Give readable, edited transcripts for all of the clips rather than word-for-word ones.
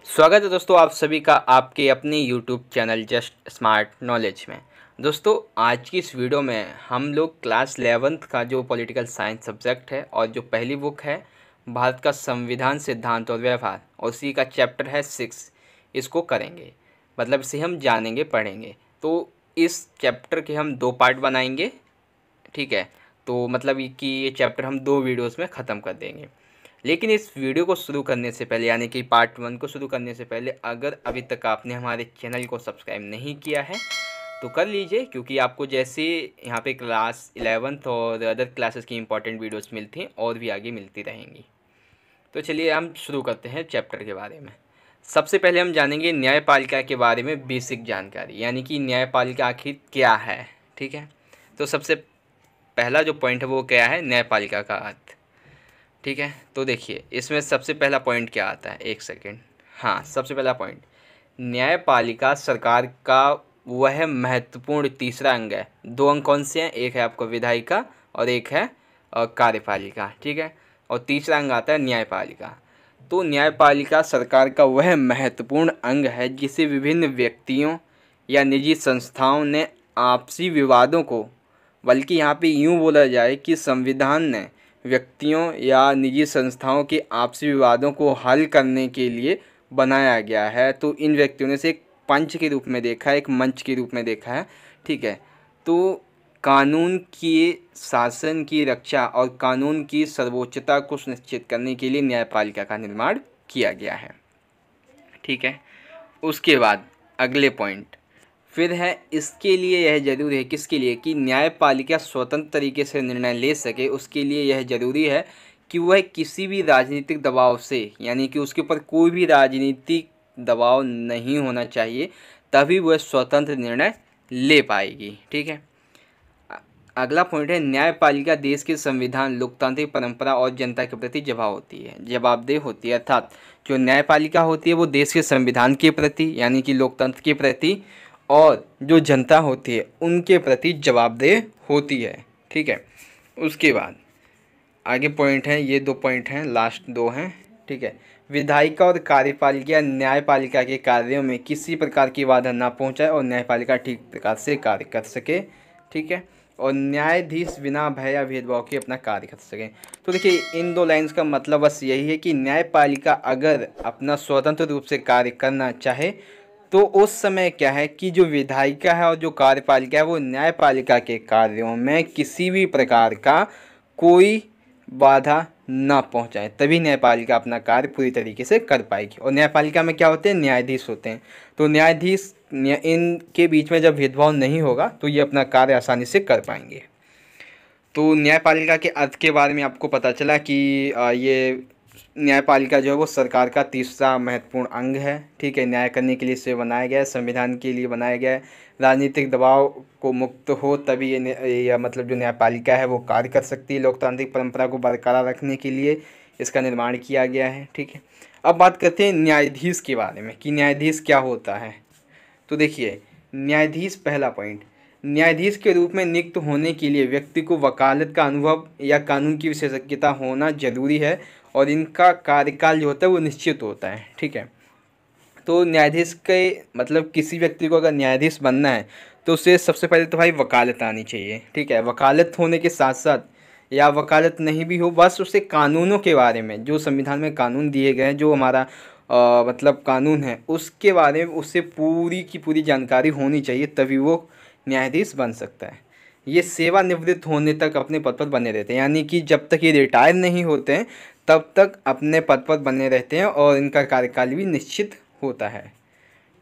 स्वागत है दोस्तों आप सभी का आपके अपने YouTube channel just smart knowledge में। दोस्तों आज की इस वीडियो में हम लोग क्लास 11th का जो पॉलिटिकल साइंस सब्जेक्ट है और जो पहली बुक है भारत का संविधान सिद्धांत और व्यवहार और उसी का चैप्टर है 6 इसको करेंगे, मतलब इसे हम जानेंगे पढ़ेंगे। तो इस चैप्टर के हम 2 पार्ट बनाएंगे, ठीक है। तो मतलब कि ये चैप्टर हम 2 वीडियोज़ में ख़त्म कर देंगे। लेकिन इस वीडियो को शुरू करने से पहले यानी कि पार्ट 1 को शुरू करने से पहले अगर अभी तक आपने हमारे चैनल को सब्सक्राइब नहीं किया है तो कर लीजिए, क्योंकि आपको जैसे यहाँ पे क्लास 11th और अदर क्लासेस की इंपॉर्टेंट वीडियोस मिलती हैं और भी आगे मिलती रहेंगी। तो चलिए हम शुरू करते हैं चैप्टर के बारे में। सबसे पहले हम जानेंगे न्यायपालिका के बारे में बेसिक जानकारी, यानी कि न्यायपालिका आखिर क्या है, ठीक है। तो सबसे पहला जो पॉइंट है वो क्या है, न्यायपालिका का अर्थ, ठीक है। तो देखिए इसमें सबसे पहला पॉइंट क्या आता है, एक सेकेंड। हाँ, सबसे पहला पॉइंट, न्यायपालिका सरकार का वह महत्वपूर्ण तीसरा अंग है। 2 अंग कौन से हैं, एक है आपको विधायिका और एक है कार्यपालिका, ठीक है। और तीसरा अंग आता है न्यायपालिका। तो न्यायपालिका सरकार का वह महत्वपूर्ण अंग है जिसे विभिन्न व्यक्तियों या निजी संस्थाओं ने आपसी विवादों को, बल्कि यहाँ पे यूँ बोला जाए कि संविधान ने व्यक्तियों या निजी संस्थाओं के आपसी विवादों को हल करने के लिए बनाया गया है। तो इन व्यक्तियों ने से एक पंच के रूप में देखा है, एक मंच के रूप में देखा है, ठीक है। तो कानून के शासन की रक्षा और कानून की सर्वोच्चता को सुनिश्चित करने के लिए न्यायपालिका का निर्माण किया गया है, ठीक है। उसके बाद अगले पॉइंट फिर है, इसके लिए यह ज़रूरी है, किसके लिए, कि न्यायपालिका स्वतंत्र तरीके से निर्णय ले सके। उसके लिए यह ज़रूरी है कि वह किसी भी राजनीतिक दबाव से, यानी कि उसके ऊपर कोई भी राजनीतिक दबाव नहीं होना चाहिए, तभी वह स्वतंत्र निर्णय ले पाएगी, ठीक है। अगला पॉइंट है, न्यायपालिका देश के संविधान, लोकतांत्रिक परंपरा और जनता के प्रति जवाबदेह होती है। अर्थात जो न्यायपालिका होती है वो देश के संविधान के प्रति यानी कि लोकतंत्र के प्रति और जो जनता होती है उनके प्रति जवाबदेह होती है, ठीक है। उसके बाद आगे पॉइंट हैं, ये 2 पॉइंट हैं, लास्ट 2 हैं, ठीक है। विधायिका और कार्यपालिका न्यायपालिका के कार्यों में किसी प्रकार की बाधा ना पहुंचाए और न्यायपालिका ठीक प्रकार से कार्य कर सके, ठीक है। और न्यायाधीश बिना भय या भेदभाव के अपना कार्य कर सकें। तो देखिए इन 2 लाइन्स का मतलब बस यही है कि न्यायपालिका अगर अपना स्वतंत्र रूप से कार्य करना चाहे तो उस समय क्या है कि जो विधायिका है और जो कार्यपालिका है वो न्यायपालिका के कार्यों में किसी भी प्रकार का कोई बाधा ना पहुंचाए, तभी न्यायपालिका अपना कार्य पूरी तरीके से कर पाएगी। और न्यायपालिका में क्या होते हैं, न्यायाधीश होते हैं। तो न्यायाधीश इनके बीच में जब भेदभाव नहीं होगा तो ये अपना कार्य आसानी से कर पाएंगे। तो न्यायपालिका के अर्थ के बारे में आपको पता चला कि ये न्यायपालिका जो है वो सरकार का तीसरा महत्वपूर्ण अंग है, ठीक है। न्याय करने के लिए इसे बनाया गया है, संविधान के लिए बनाया गया है। राजनीतिक दबाव को मुक्त हो तभी ये मतलब जो न्यायपालिका है वो कार्य कर सकती है। लोकतांत्रिक परंपरा को बरकरार रखने के लिए इसका निर्माण किया गया है, ठीक है। अब बात करते हैं न्यायाधीश के बारे में कि न्यायाधीश क्या होता है। तो देखिए न्यायाधीश, पहला पॉइंट, न्यायाधीश के रूप में नियुक्त होने के लिए व्यक्ति को वकालत का अनुभव या कानून की विशेषज्ञता होना जरूरी है और इनका कार्यकाल जो होता है वो निश्चित होता है, ठीक है। तो न्यायाधीश के मतलब किसी व्यक्ति को अगर न्यायाधीश बनना है तो उसे सबसे पहले तो भाई वकालत आनी चाहिए, ठीक है। वकालत होने के साथ साथ या वकालत नहीं भी हो, बस उसे कानूनों के बारे में, जो संविधान में कानून दिए गए हैं, जो हमारा मतलब कानून है उसके बारे में उससे पूरी की पूरी जानकारी होनी चाहिए, तभी वो न्यायाधीश बन सकता है। ये सेवानिवृत्त होने तक अपने पद पर बने रहते हैं, यानी कि जब तक ये रिटायर नहीं होते हैं तब तक अपने पद पर बने रहते हैं और इनका कार्यकाल भी निश्चित होता है,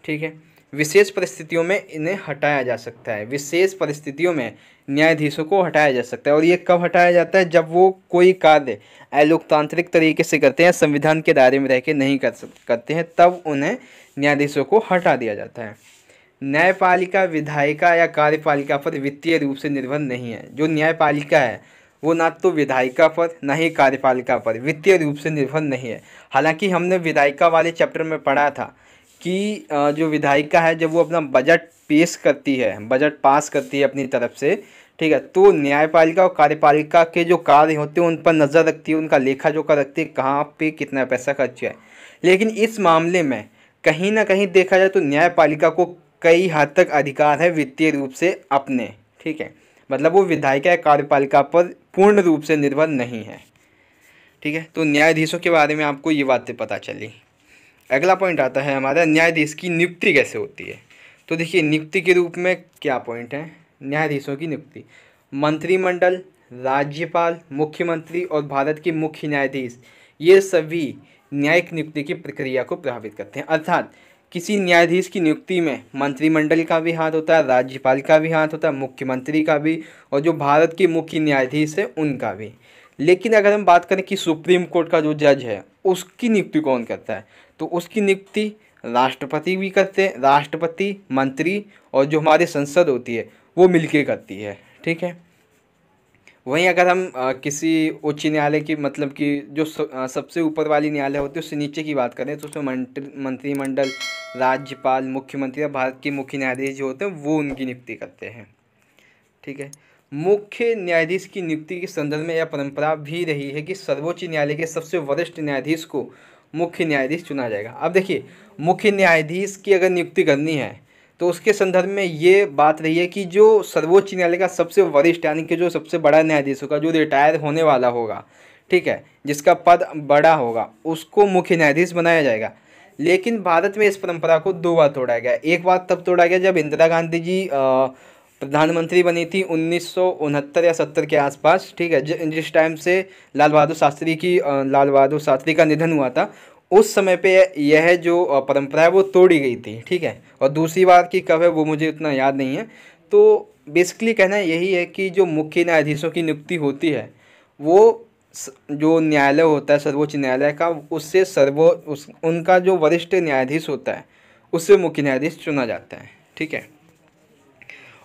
ठीक है। विशेष परिस्थितियों में इन्हें हटाया जा सकता है, विशेष परिस्थितियों में न्यायाधीशों को हटाया जा सकता है। और ये कब हटाया जाता है, जब वो कोई कार्य अलोकतांत्रिक तरीके से करते हैं, संविधान के दायरे में रह के नहीं करते हैं, तब उन्हें न्यायाधीशों को हटा दिया जाता है। न्यायपालिका विधायिका या कार्यपालिका पर वित्तीय रूप से निर्भर नहीं है। जो न्यायपालिका है वो ना तो विधायिका पर ना ही कार्यपालिका पर वित्तीय रूप से निर्भर नहीं है। हालांकि हमने विधायिका वाले चैप्टर में पढ़ा था कि जो विधायिका है जब वो अपना बजट पेश करती है, बजट पास करती है अपनी तरफ से, ठीक है, तो न्यायपालिका और कार्यपालिका के जो कार्य होते हैं उन पर नज़र रखती है, उनका लेखा जोखा रखती है, कहाँ पे कितना पैसा खर्च है। लेकिन इस मामले में कहीं ना कहीं देखा जाए तो न्यायपालिका को कई हद तक अधिकार है वित्तीय रूप से अपने, ठीक है, मतलब वो विधायिका या कार्यपालिका पर पूर्ण रूप से निर्भर नहीं है, ठीक है। तो न्यायाधीशों के बारे में आपको ये बातें पता चली। अगला पॉइंट आता है हमारा, न्यायाधीश की नियुक्ति कैसे होती है। तो देखिए नियुक्ति के रूप में क्या पॉइंट है, न्यायाधीशों की नियुक्ति मंत्रिमंडल, राज्यपाल, मुख्यमंत्री और भारत के मुख्य न्यायाधीश, ये सभी न्यायिक नियुक्ति की प्रक्रिया को प्रभावित करते हैं। अर्थात किसी न्यायाधीश की नियुक्ति में मंत्रिमंडल का भी हाथ होता है, राज्यपाल का भी हाथ होता है, मुख्यमंत्री का भी, और जो भारत के मुख्य न्यायाधीश है उनका भी। लेकिन अगर हम बात करें कि सुप्रीम कोर्ट का जो जज है उसकी नियुक्ति कौन करता है, तो उसकी नियुक्ति राष्ट्रपति भी करते हैं, राष्ट्रपति, मंत्री और जो हमारी संसद होती है वो मिलके करती है, ठीक है। वहीं अगर हम किसी उच्च न्यायालय की, मतलब कि जो सबसे ऊपर वाली न्यायालय होती है उससे नीचे की बात करें तो उसमें मंत्रिमंडल, राज्यपाल, मुख्यमंत्री और भारत के मुख्य न्यायाधीश जो होते हैं वो उनकी नियुक्ति करते हैं, ठीक है। मुख्य न्यायाधीश की नियुक्ति के संदर्भ में यह परंपरा भी रही है कि सर्वोच्च न्यायालय के सबसे वरिष्ठ न्यायाधीश को मुख्य न्यायाधीश चुना जाएगा। अब देखिए मुख्य न्यायाधीश की अगर नियुक्ति करनी है तो उसके संदर्भ में ये बात रही है कि जो सर्वोच्च न्यायालय का सबसे वरिष्ठ यानी कि जो सबसे बड़ा न्यायाधीश होगा, जो रिटायर होने वाला होगा, ठीक है, जिसका पद बड़ा होगा, उसको मुख्य न्यायाधीश बनाया जाएगा। लेकिन भारत में इस परंपरा को 2 बार तोड़ा गया। एक बार तब तोड़ा गया जब इंदिरा गांधी जी प्रधानमंत्री बनी थी 1969 या 70 के आसपास, ठीक है, जिस टाइम से लाल बहादुर शास्त्री का निधन हुआ था, उस समय पे यह जो परंपरा है वो तोड़ी गई थी, ठीक है। और दूसरी बार की कब है वो मुझे उतना याद नहीं है। तो बेसिकली कहना यही है कि जो मुख्य न्यायाधीशों की नियुक्ति होती है वो जो न्यायालय होता है सर्वोच्च न्यायालय का, उससे उनका जो वरिष्ठ न्यायाधीश होता है उससे मुख्य न्यायाधीश चुना जाता है, ठीक है।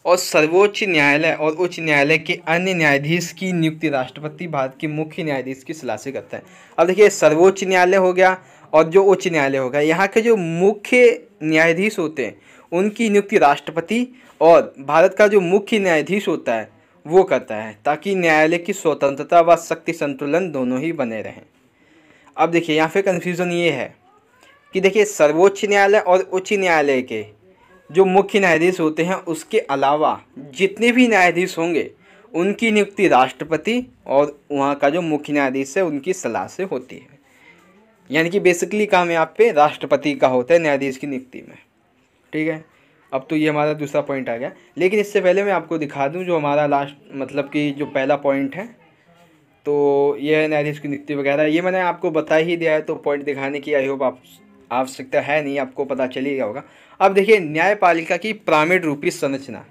और सर्वोच्च न्यायालय और उच्च न्यायालय के अन्य न्यायाधीश की नियुक्ति राष्ट्रपति भारत के मुख्य न्यायाधीश की सलाह से करता है। अब देखिए सर्वोच्च न्यायालय हो गया और जो उच्च न्यायालय हो गया, यहाँ के जो मुख्य न्यायाधीश होते हैं उनकी नियुक्ति राष्ट्रपति और भारत का जो मुख्य न्यायाधीश होता है वो करता है, ताकि न्यायालय की स्वतंत्रता व शक्ति संतुलन दोनों ही बने रहें। अब देखिए यहाँ पे कन्फ्यूज़न ये है कि देखिए सर्वोच्च न्यायालय और उच्च न्यायालय के जो मुख्य न्यायाधीश होते हैं उसके अलावा जितने भी न्यायाधीश होंगे उनकी नियुक्ति राष्ट्रपति और वहाँ का जो मुख्य न्यायाधीश है उनकी सलाह से होती है। यानी कि बेसिकली काम यहाँ पे राष्ट्रपति का होता है न्यायाधीश की नियुक्ति में, ठीक है। अब तो ये हमारा दूसरा पॉइंट आ गया, लेकिन इससे पहले मैं आपको दिखा दूँ जो हमारा लास्ट, मतलब कि जो पहला पॉइंट है, तो ये है न्यायाधीश की नियुक्ति वगैरह, ये मैंने आपको बता ही दिया है, तो पॉइंट दिखाने की आई होप आप आवश्यकता है नहीं, आपको पता चल ही गया होगा। अब देखिए न्यायपालिका की पिरामिड रूपी संरचना,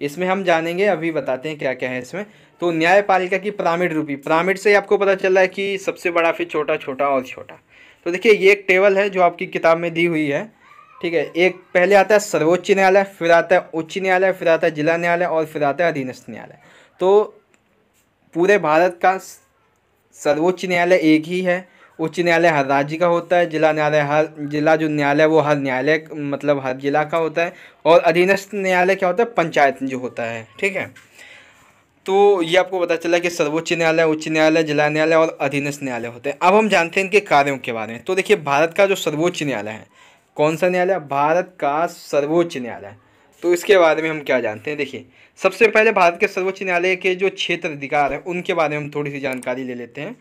इसमें हम जानेंगे, अभी बताते हैं क्या क्या है इसमें। तो न्यायपालिका की पिरामिड से आपको पता चल रहा है कि सबसे बड़ा, फिर छोटा, छोटा और छोटा। तो देखिए ये एक टेबल है जो आपकी किताब में दी हुई है, ठीक है। एक पहले आता है सर्वोच्च न्यायालय, फिर आता है उच्च न्यायालय, फिर आता है जिला न्यायालय और फिर आता है अधीनस्थ न्यायालय। तो पूरे भारत का सर्वोच्च न्यायालय एक ही है, उच्च न्यायालय हर राज्य का होता है, जिला जो न्यायालय वो हर न्यायालय, मतलब हर जिला का होता है, और अधीनस्थ न्यायालय क्या होता है, पंचायत जो होता है, ठीक है। तो ये आपको पता चला कि सर्वोच्च न्यायालय, उच्च न्यायालय, जिला न्यायालय और अधीनस्थ न्यायालय होते हैं। अब हम जानते हैं इनके कार्यों के बारे में। तो देखिए भारत का जो सर्वोच्च न्यायालय है, कौन सा न्यायालय, भारत का सर्वोच्च न्यायालय, तो इसके बारे में हम क्या जानते हैं। देखिए सबसे पहले भारत के सर्वोच्च न्यायालय के जो क्षेत्र अधिकार हैं उनके बारे में हम थोड़ी सी जानकारी ले लेते हैं।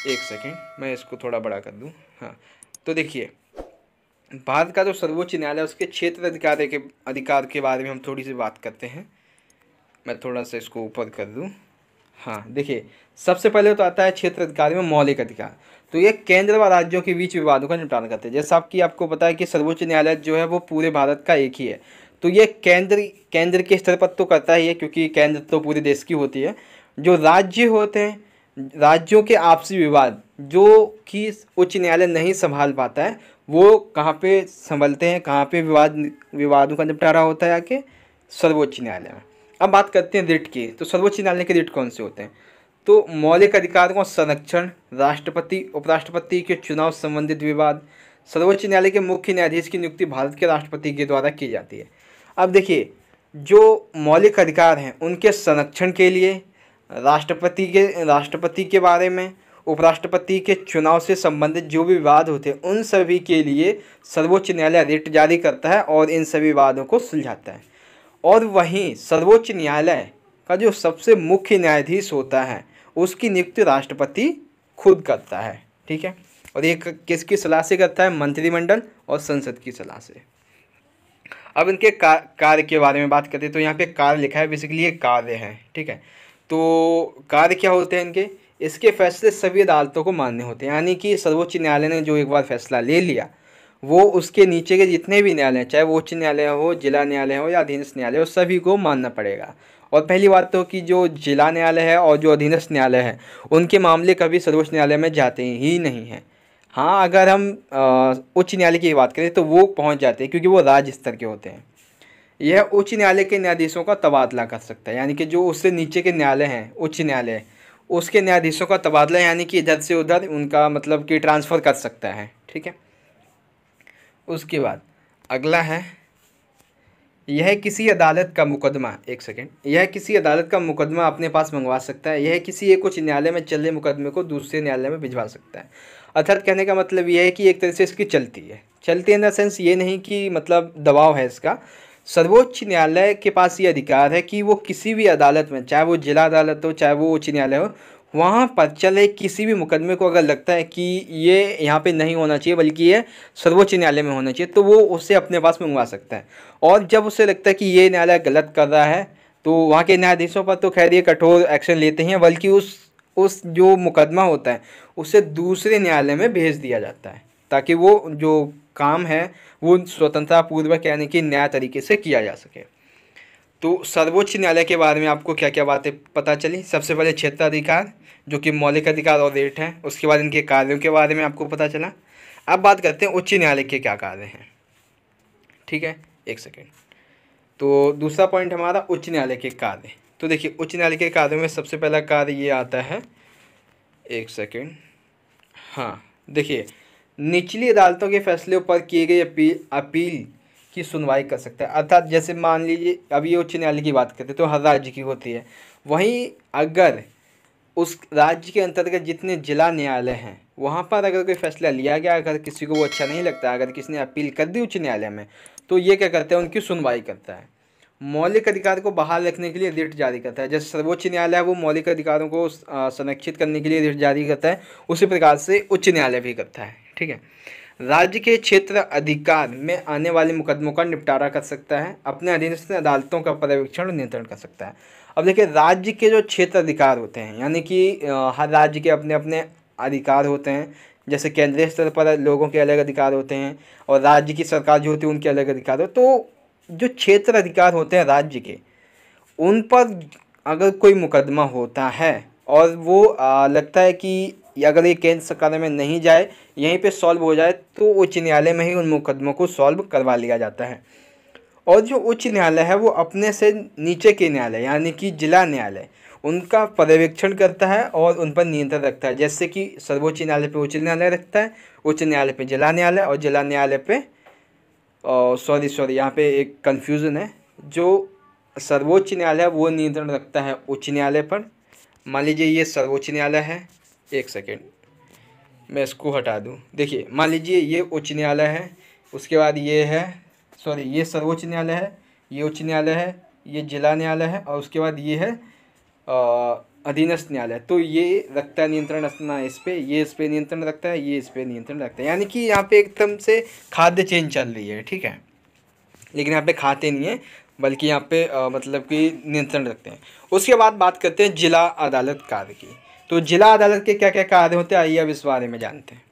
एक सेकेंड, मैं इसको थोड़ा बड़ा कर दूं। हाँ, तो देखिए भारत का जो सर्वोच्च न्यायालय उसके क्षेत्र अधिकार के बारे में हम थोड़ी सी बात करते हैं। मैं थोड़ा सा इसको ऊपर कर दूं। हाँ देखिए सबसे पहले तो आता है क्षेत्र अधिकार में मौलिक अधिकार। तो ये केंद्र व राज्यों के बीच विवादों का निपटान करते हैं। जैसा आपको पता है कि सर्वोच्च न्यायालय जो है वो पूरे भारत का एक ही है, तो ये केंद्र के स्तर पर तो करता ही है, क्योंकि केंद्र तो पूरे देश की होती है। जो राज्य होते हैं, राज्यों के आपसी विवाद जो कि उच्च न्यायालय नहीं संभाल पाता है, वो कहाँ पे संभलते हैं, कहाँ पे विवादों का निपटारा होता है आके सर्वोच्च न्यायालय में। अब बात करते हैं रिट की। तो सर्वोच्च न्यायालय के रिट कौन से होते हैं, तो मौलिक अधिकारों का संरक्षण, राष्ट्रपति उपराष्ट्रपति के चुनाव संबंधित विवाद। सर्वोच्च न्यायालय के मुख्य न्यायाधीश की नियुक्ति भारत के राष्ट्रपति के द्वारा की जाती है। अब देखिए जो मौलिक अधिकार हैं उनके संरक्षण के लिए राष्ट्रपति के बारे में, उपराष्ट्रपति के चुनाव से संबंधित जो भी विवाद होते हैं उन सभी के लिए सर्वोच्च न्यायालय रिट जारी करता है और इन सभी विवादों को सुलझाता है। और वहीं सर्वोच्च न्यायालय का जो सबसे मुख्य न्यायाधीश होता है उसकी नियुक्ति राष्ट्रपति खुद करता है। ठीक है, और ये किसकी सलाह से करता है? मंत्रिमंडल और संसद की सलाह से। अब इनके कार्य के बारे में बात करते हैं तो यहाँ पे कार्य लिखा है, बेसिकली ये कार्य है। ठीक है, तो कार्य क्या होते हैं इनके? इसके फैसले सभी अदालतों को मान्य होते हैं, यानी कि सर्वोच्च न्यायालय ने जो एक बार फैसला ले लिया वो उसके नीचे के जितने भी न्यायालय हैं, चाहे वो उच्च न्यायालय हो, जिला न्यायालय हो या अधीनस्थ न्यायालय हो, सभी को मानना पड़ेगा। और पहली बात तो कि जो जिला न्यायालय है और जो अधीनस्थ न्यायालय है उनके मामले कभी सर्वोच्च न्यायालय में जाते ही नहीं हैं। हाँ, अगर हम उच्च न्यायालय की बात करें तो वो पहुंच जाते हैं क्योंकि वो राज्य स्तर के होते हैं। यह उच्च न्यायालय के न्यायाधीशों का तबादला कर सकता है, यानी कि जो उससे नीचे के न्यायालय हैं, उच्च न्यायालय, उसके न्यायाधीशों का तबादला यानी कि इधर से उधर उनका मतलब कि ट्रांसफ़र कर सकता है। ठीक है, उसके बाद अगला है, यह किसी अदालत का मुकदमा, एक सेकेंड, यह किसी अदालत का मुकदमा अपने पास मंगवा सकता है। यह किसी एक उच्च न्यायालय में चल रहे मुकदमे को दूसरे न्यायालय में भिजवा सकता है। अर्थात कहने का मतलब यह है कि एक तरह से इसकी चलती है इन द सेंस ये नहीं कि मतलब दबाव है इसका। सर्वोच्च न्यायालय के पास ये अधिकार है कि वो किसी भी अदालत में, चाहे वो जिला अदालत हो चाहे वो उच्च न्यायालय हो, वहाँ पर चले किसी भी मुकदमे को अगर लगता है कि ये यहाँ पे नहीं होना चाहिए बल्कि ये सर्वोच्च न्यायालय में होना चाहिए तो वो उसे अपने पास मंगवा सकता है। और जब उसे लगता है कि ये न्यायालय गलत कर रहा है तो वहाँ के न्यायाधीशों पर तो खैर ये कठोर एक्शन लेते हैं, बल्कि उस जो मुकदमा होता है उसे दूसरे न्यायालय में भेज दिया जाता है ताकि वो जो काम है वो स्वतंत्रता पूर्वक यानी कि न्याय तरीके से किया जा सके। तो सर्वोच्च न्यायालय के बारे में आपको क्या क्या बातें पता चली? सबसे पहले क्षेत्राधिकार जो कि मौलिक अधिकार और रेट है, उसके बाद इनके कार्यों के बारे में आपको पता चला। अब बात करते हैं उच्च न्यायालय के क्या कार्य हैं। ठीक है, एक सेकेंड, तो दूसरा पॉइंट हमारा उच्च न्यायालय के कार्य। तो देखिए उच्च न्यायालय के कार्यों में सबसे पहला कार्य ये आता है, एक सेकेंड, हाँ देखिए, निचली अदालतों के फैसलों पर किए गए अपील की सुनवाई कर सकता है। अर्थात जैसे मान लीजिए अभी ये उच्च न्यायालय की बात करते हैं तो हर राज्य की होती है, वहीं अगर उस राज्य के अंतर्गत जितने जिला न्यायालय हैं वहाँ पर अगर कोई फैसला लिया गया, अगर किसी को वो अच्छा नहीं लगता, अगर किसी ने अपील कर दी उच्च न्यायालय में, तो ये क्या करता है, उनकी सुनवाई करता है। मौलिक अधिकार को बहाल रखने के लिए रिट जारी करता है। जैसे सर्वोच्च न्यायालय है वो मौलिक अधिकारों को संरक्षित करने के लिए रिट जारी करता है, उसी प्रकार से उच्च न्यायालय भी करता है। ठीक है, राज्य के क्षेत्र अधिकार में आने वाले मुकदमों का निपटारा कर सकता है, अपने अधीनस्थ अदालतों का पर्यवेक्षण और नियंत्रण कर सकता है। अब देखिए राज्य के जो क्षेत्र अधिकार होते हैं यानी कि हर राज्य के अपने अपने अधिकार होते हैं। जैसे केंद्रीय स्तर पर लोगों के अलग अधिकार होते हैं और राज्य की सरकार जो होती है उनके अलग अधिकार हो, तो जो क्षेत्र अधिकार होते हैं राज्य के, उन पर अगर कोई मुकदमा होता है और वो लगता है कि अगर ये केंद्र सरकार में नहीं जाए, यहीं पे सॉल्व हो जाए, तो उच्च न्यायालय में ही उन मुकदमों को सॉल्व करवा लिया जाता है। और जो उच्च न्यायालय है वो अपने से नीचे के न्यायालय यानी कि जिला न्यायालय उनका पर्यवेक्षण करता है और उन पर नियंत्रण रखता है। जैसे कि सर्वोच्च न्यायालय पे उच्च न्यायालय रखता है, उच्च न्यायालय पे जिला न्यायालय और जिला न्यायालय पे सॉरी यहाँ पे एक कन्फ्यूज़न है, जो सर्वोच्च न्यायालय है वो नियंत्रण रखता है उच्च न्यायालय पर। मान लीजिए ये सर्वोच्च न्यायालय है, एक सेकेंड मैं इसको हटा दूँ। देखिए मान लीजिए ये उच्च न्यायालय है, उसके बाद ये है, सॉरी ये सर्वोच्च न्यायालय है, ये उच्च न्यायालय है, ये जिला न्यायालय है और उसके बाद ये है अधीनस्थ न्यायालय। तो ये रखता है नियंत्रण अपना इस पर, ये इस पर नियंत्रण रखता है, ये इस पर नियंत्रण रखता है। यानी कि यहाँ पे एकदम से खाद्य चेन चल रही है। ठीक है, लेकिन यहाँ पे खाते नहीं है बल्कि यहाँ पे मतलब कि नियंत्रण रखते हैं। उसके बाद बात करते हैं जिला अदालत कार्य की। तो जिला अदालत के क्या क्या कार्य होते हैं आइए अब इस बारे में जानते हैं।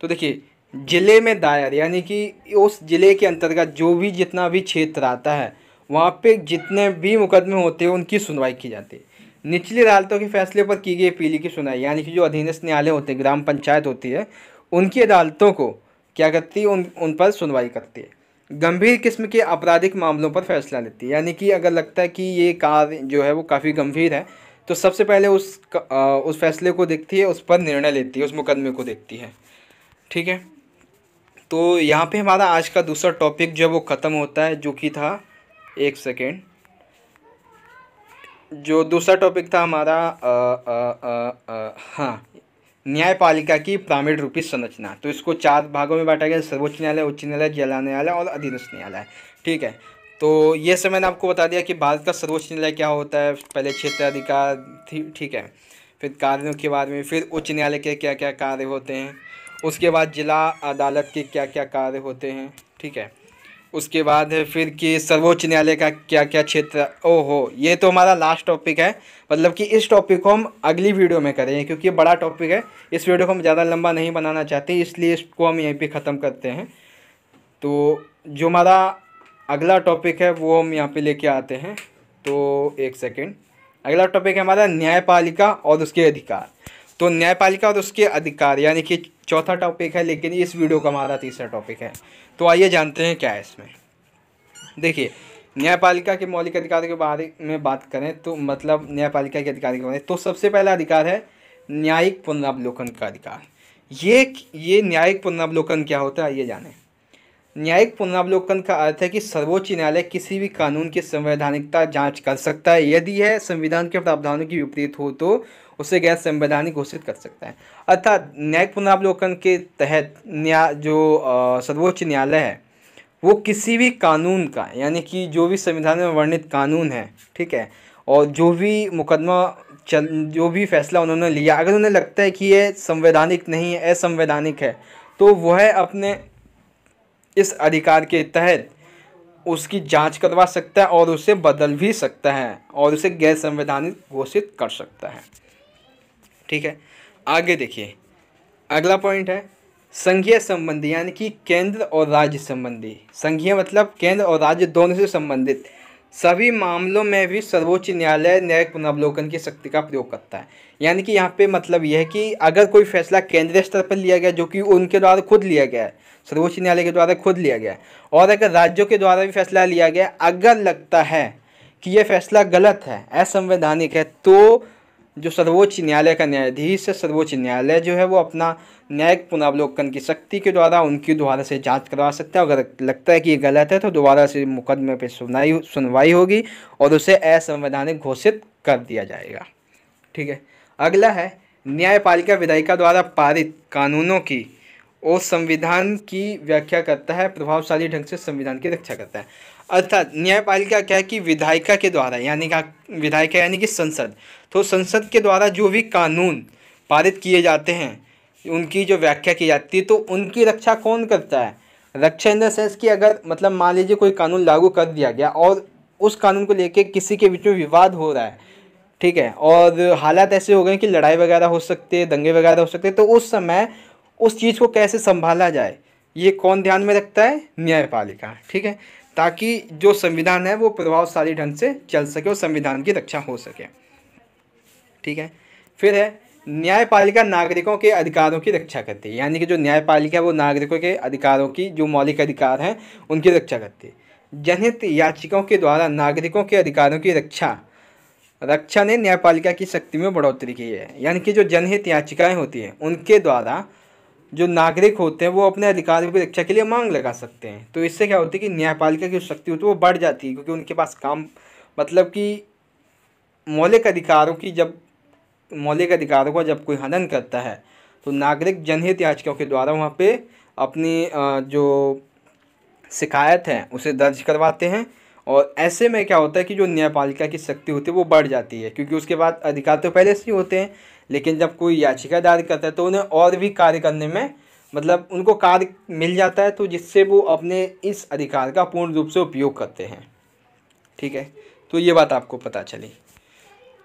तो देखिए जिले में दायर यानी कि उस जिले के अंतर्गत जो भी जितना भी क्षेत्र आता है वहाँ पे जितने भी मुकदमे होते हैं उनकी सुनवाई की जाती है। निचली अदालतों के फैसले पर की गई अपील की सुनवाई यानी कि जो अधीनस्थ न्यायालय होते हैं, ग्राम पंचायत होती है, उनकी अदालतों को क्या करती है, उन पर सुनवाई करती है। गंभीर किस्म के आपराधिक मामलों पर फैसला लेती है यानी कि अगर लगता है कि ये कार्य जो है वो काफ़ी गंभीर है तो सबसे पहले उस फैसले को देखती है, उस पर निर्णय लेती है, उस मुकदमे को देखती है। ठीक है, तो यहाँ पे हमारा आज का दूसरा टॉपिक जो है वो ख़त्म होता है, जो कि था, एक सेकेंड, जो दूसरा टॉपिक था हमारा हाँ न्यायपालिका की पिरामिड रूपी संरचना। तो इसको 4 भागों में बांटा गया, सर्वोच्च न्यायालय, उच्च न्यायालय, जिला न्यायालय और अधीनस्थ न्यायालय। ठीक है, तो ये सब मैंने आपको बता दिया कि भारत का सर्वोच्च न्यायालय क्या होता है, पहले क्षेत्राधिकार थी, ठीक है, फिर कार्यों के बारे में, फिर उच्च न्यायालय के क्या क्या कार्य होते हैं, उसके बाद जिला अदालत के क्या क्या कार्य होते हैं, ठीक है, उसके बाद है फिर कि सर्वोच्च न्यायालय का क्या क्या क्षेत्र। ओहो, ये तो हमारा लास्ट टॉपिक है, मतलब कि इस टॉपिक को हम अगली वीडियो में करेंगे क्योंकि ये बड़ा टॉपिक है। इस वीडियो को हम ज़्यादा लंबा नहीं बनाना चाहते, इसलिए इसको हम यहीं पे ख़त्म करते हैं। तो जो हमारा अगला टॉपिक है वो हम यहाँ पे लेके आते हैं। तो एक सेकेंड, अगला टॉपिक है हमारा न्यायपालिका और उसके अधिकार। तो न्यायपालिका और उसके अधिकार यानी कि चौथा टॉपिक है, लेकिन इस वीडियो का हमारा तीसरा टॉपिक है। तो आइए जानते हैं क्या है इसमें। देखिए, न्यायपालिका के मौलिक अधिकारों के बारे में बात करें तो मतलब न्यायपालिका के अधिकार के बारे में, तो सबसे पहला अधिकार है न्यायिक पुनरावलोकन का अधिकार। ये न्यायिक पुनरावलोकन क्या होता है, आइए जानें। न्यायिक पुनरावलोकन का अर्थ है कि सर्वोच्च न्यायालय किसी भी कानून की संवैधानिकता जांच कर सकता है। यदि यह संविधान के प्रावधानों की विपरीत हो तो उसे गैर संवैधानिक घोषित कर सकता है। अर्थात न्यायिक पुनरावलोकन के तहत सर्वोच्च न्यायालय है वो किसी भी कानून का, यानी कि जो भी संविधान में वर्णित कानून है, ठीक है, और जो भी फैसला उन्होंने लिया, अगर उन्हें लगता है कि ये संवैधानिक नहीं है, असंवैधानिक है, तो वह अपने इस अधिकार के तहत उसकी जांच करवा सकता है और उसे बदल भी सकता है और उसे गैर संवैधानिक घोषित कर सकता है। ठीक है, आगे देखिए, अगला पॉइंट है संघीय संबंधी, यानी कि केंद्र और राज्य संबंधी। संघीय मतलब केंद्र और राज्य दोनों से संबंधित सभी मामलों में भी सर्वोच्च न्यायालय न्यायिक पुनरावलोकन की शक्ति का प्रयोग करता है। यानी कि यहाँ पे मतलब यह है कि अगर कोई फैसला केंद्रीय स्तर पर लिया गया, जो कि उनके द्वारा खुद लिया गया है, सर्वोच्च न्यायालय के द्वारा खुद लिया गया है, और अगर राज्यों के द्वारा भी फैसला लिया गया, अगर लगता है कि यह फैसला गलत है, असंवैधानिक है, तो जो सर्वोच्च न्यायालय का न्यायाधीश है, सर्वोच्च न्यायालय जो है वो अपना न्यायिक पुनरावलोकन की शक्ति के द्वारा उनकी दोबारा से जांच करवा सकता है। अगर लगता है कि ये गलत है तो दोबारा से मुकदमे पे सुनवाई होगी और उसे असंवैधानिक घोषित कर दिया जाएगा। ठीक है, अगला है न्यायपालिका विधायिका द्वारा पारित कानूनों की और संविधान की व्याख्या करता है, प्रभावशाली ढंग से संविधान की रक्षा करता है। अर्थात न्यायपालिका क्या है कि विधायिका के द्वारा, यानी कि विधायिका यानी कि संसद, तो संसद के द्वारा जो भी कानून पारित किए जाते हैं, उनकी जो व्याख्या की जाती है, तो उनकी रक्षा कौन करता है? रक्षा इन द सेंस कि अगर मतलब मान लीजिए कोई कानून लागू कर दिया गया और उस कानून को लेके किसी के बीच में विवाद हो रहा है, ठीक है, और हालात ऐसे हो गए कि लड़ाई वगैरह हो सकती है, दंगे वगैरह हो सकते हैं, तो उस समय उस चीज़ को कैसे संभाला जाए, ये कौन ध्यान में रखता है? न्यायपालिका। ठीक है, ताकि जो संविधान है वो प्रभावशाली ढंग से चल सके और संविधान की रक्षा हो सके। ठीक है, फिर है न्यायपालिका नागरिकों के अधिकारों की रक्षा करती है, यानी कि जो न्यायपालिका है वो नागरिकों के अधिकारों की, जो मौलिक अधिकार हैं उनकी रक्षा करती है। जनहित याचिकाओं के द्वारा नागरिकों के अधिकारों की रक्षा ने न्यायपालिका की शक्ति में बढ़ोतरी की है। यानी कि जो जनहित याचिकाएं होती हैं उनके द्वारा जो नागरिक होते हैं वो अपने अधिकारों की रक्षा के लिए मांग लगा सकते हैं। तो इससे क्या होती है कि न्यायपालिका की शक्ति होती है वो बढ़ जाती है, क्योंकि उनके पास काम, मतलब कि मौलिक अधिकारों का जब कोई हनन करता है तो नागरिक जनहित याचिकाओं के द्वारा वहाँ पे अपनी जो शिकायत है उसे दर्ज करवाते हैं। और ऐसे में क्या होता है कि जो न्यायपालिका की शक्ति होती है वो बढ़ जाती है, क्योंकि उसके बाद अधिकार तो पहले से ही होते हैं, लेकिन जब कोई याचिका दायर करता है तो उन्हें और भी कार्य करने में, मतलब उनको कार्य मिल जाता है, तो जिससे वो अपने इस अधिकार का पूर्ण रूप से उपयोग करते हैं। ठीक है, तो ये बात आपको पता चली।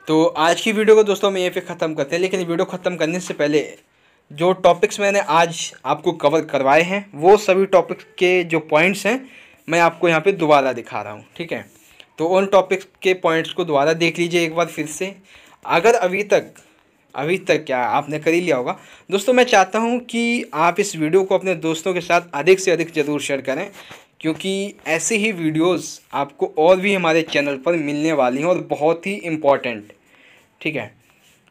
तो आज की वीडियो को दोस्तों मैं यहीं पे ख़त्म करते हैं, लेकिन वीडियो ख़त्म करने से पहले जो टॉपिक्स मैंने आज आपको कवर करवाए हैं वो सभी टॉपिक्स के जो पॉइंट्स हैं मैं आपको यहाँ पे दोबारा दिखा रहा हूँ। ठीक है, तो उन टॉपिक्स के पॉइंट्स को दोबारा देख लीजिए एक बार फिर से। अगर अभी तक क्या आपने कर ही लिया होगा दोस्तों, मैं चाहता हूँ कि आप इस वीडियो को अपने दोस्तों के साथ अधिक से अधिक ज़रूर शेयर करें, क्योंकि ऐसे ही वीडियोस आपको और भी हमारे चैनल पर मिलने वाली हैं और बहुत ही इम्पॉर्टेंट। ठीक है,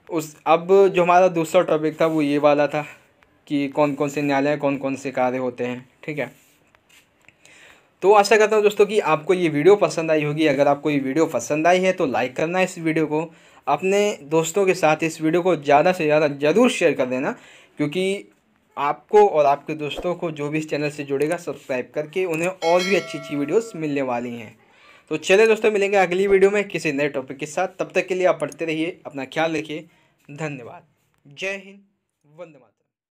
अब जो हमारा दूसरा टॉपिक था वो ये वाला था कि कौन कौन से न्यायालय, कौन कौन से कार्य होते हैं। ठीक है, तो आशा करता हूँ दोस्तों कि आपको ये वीडियो पसंद आई होगी। अगर आपको ये वीडियो पसंद आई है तो लाइक करना इस वीडियो को, अपने दोस्तों के साथ इस वीडियो को ज़्यादा से ज़्यादा ज़रूर शेयर कर देना, क्योंकि आपको और आपके दोस्तों को जो भी इस चैनल से जुड़ेगा सब्सक्राइब करके उन्हें और भी अच्छी अच्छी वीडियोस मिलने वाली हैं। तो चलिए दोस्तों, मिलेंगे अगली वीडियो में किसी नए टॉपिक के साथ। तब तक के लिए आप पढ़ते रहिए, अपना ख्याल रखिए। धन्यवाद। जय हिंद, वंदे मातरम।